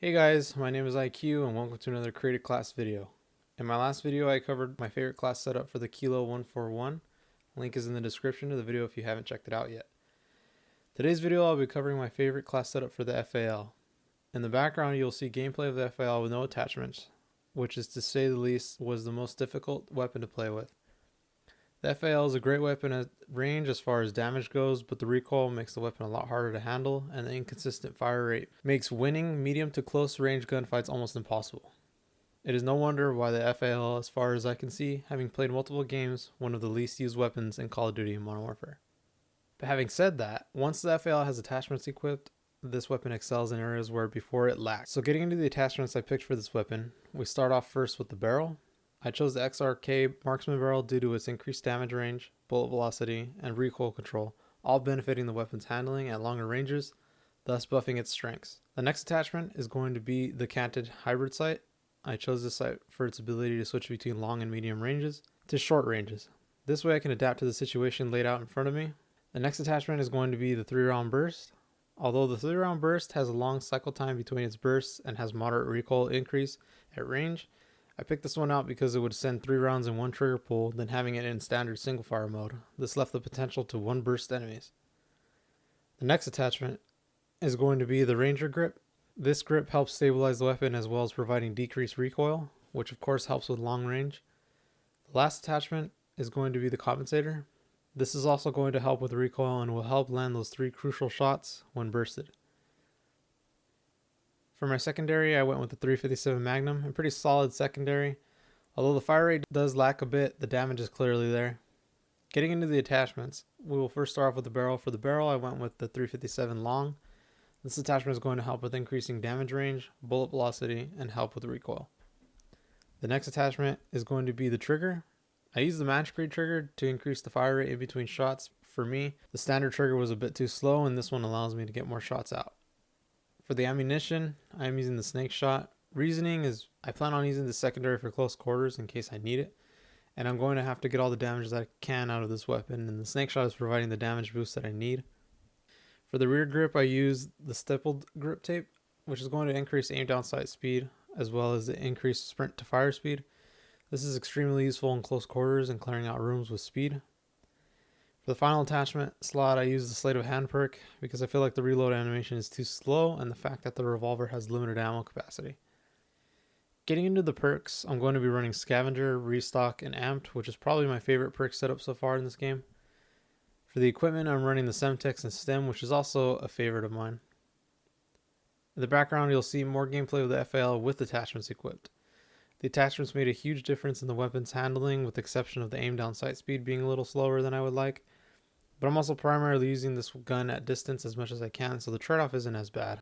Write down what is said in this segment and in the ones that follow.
Hey guys, my name is IQ and welcome to another created class video. In my last video I covered my favorite class setup for the Kilo 141. Link is in the description of the video if you haven't checked it out yet. Today's video I'll be covering my favorite class setup for the F.A.L. In the background you'll see gameplay of the F.A.L with no attachments, which is to say the least was the most difficult weapon to play with. The F.A.L is a great weapon at range as far as damage goes, but the recoil makes the weapon a lot harder to handle, and the inconsistent fire rate makes winning medium to close range gunfights almost impossible. It is no wonder why the F.A.L, as far as I can see, having played multiple games, one of the least used weapons in Call of Duty and Modern Warfare. But having said that, once the F.A.L has attachments equipped, this weapon excels in areas where before it lacked. So getting into the attachments I picked for this weapon, we start off first with the barrel. I chose the XRK marksman barrel due to its increased damage range, bullet velocity, and recoil control, all benefiting the weapon's handling at longer ranges, thus buffing its strengths. The next attachment is going to be the canted hybrid sight. I chose this sight for its ability to switch between long and medium ranges to short ranges. This way I can adapt to the situation laid out in front of me. The next attachment is going to be the 3-round burst. Although the 3-round burst has a long cycle time between its bursts and has moderate recoil increase at range, I picked this one out because it would send 3 rounds in one trigger pull than having it in standard single fire mode. This left the potential to one burst enemies. The next attachment is going to be the Ranger grip. This grip helps stabilize the weapon as well as providing decreased recoil, which of course helps with long range. The last attachment is going to be the compensator. This is also going to help with recoil and will help land those 3 crucial shots when bursted. For my secondary, I went with the 357 Magnum, a pretty solid secondary. Although the fire rate does lack a bit, the damage is clearly there. Getting into the attachments, we will first start off with the barrel. For the barrel, I went with the 357 Long. This attachment is going to help with increasing damage range, bullet velocity, and help with recoil. The next attachment is going to be the trigger. I used the match grade trigger to increase the fire rate in between shots. For me, the standard trigger was a bit too slow, and this one allows me to get more shots out. For the ammunition, I am using the snake shot. Reasoning is I plan on using the secondary for close quarters in case I need it, and I'm going to have to get all the damage that I can out of this weapon, and the snake shot is providing the damage boost that I need. For the rear grip, I use the stippled grip tape, which is going to increase aim down sight speed as well as the increased sprint to fire speed. This is extremely useful in close quarters and clearing out rooms with speed. For the final attachment slot, I use the Sleight of Hand perk because I feel like the reload animation is too slow and the fact that the revolver has limited ammo capacity. Getting into the perks, I'm going to be running Scavenger, Restock, and Amped, which is probably my favorite perk setup so far in this game. For the equipment, I'm running the Semtex and Stem, which is also a favorite of mine. In the background, you'll see more gameplay of the F.A.L with attachments equipped. The attachments made a huge difference in the weapon's handling, with the exception of the aim down sight speed being a little slower than I would like. But I'm also primarily using this gun at distance as much as I can, so the trade-off isn't as bad.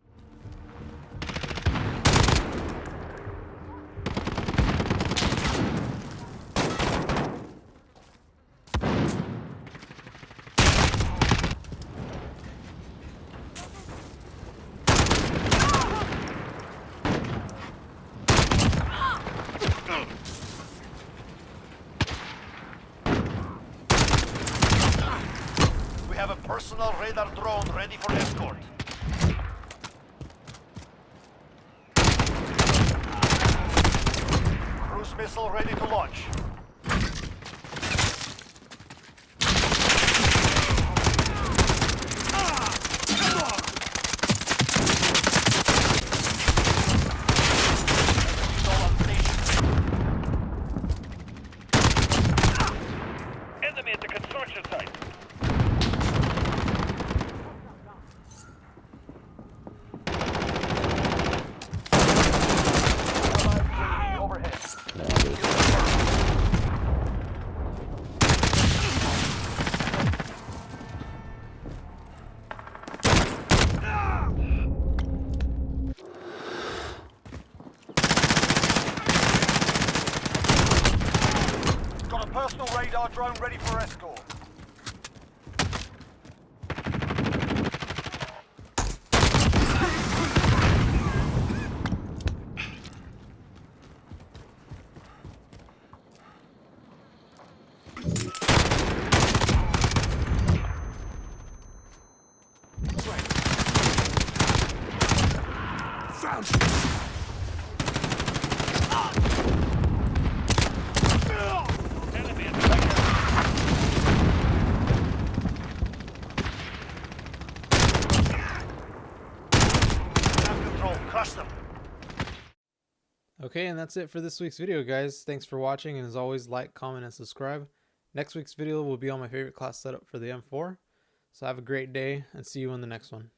We have a personal radar drone ready for escort. Cruise missile ready to launch. Enemy at the construction site. Personal radar drone ready for escort. Found you. Enemy attack. Ground control, crush them. Okay, and that's it for this week's video, guys. Thanks for watching, and as always, like, comment, and subscribe. Next week's video will be on my favorite class setup for the M4. So have a great day, and see you in the next one.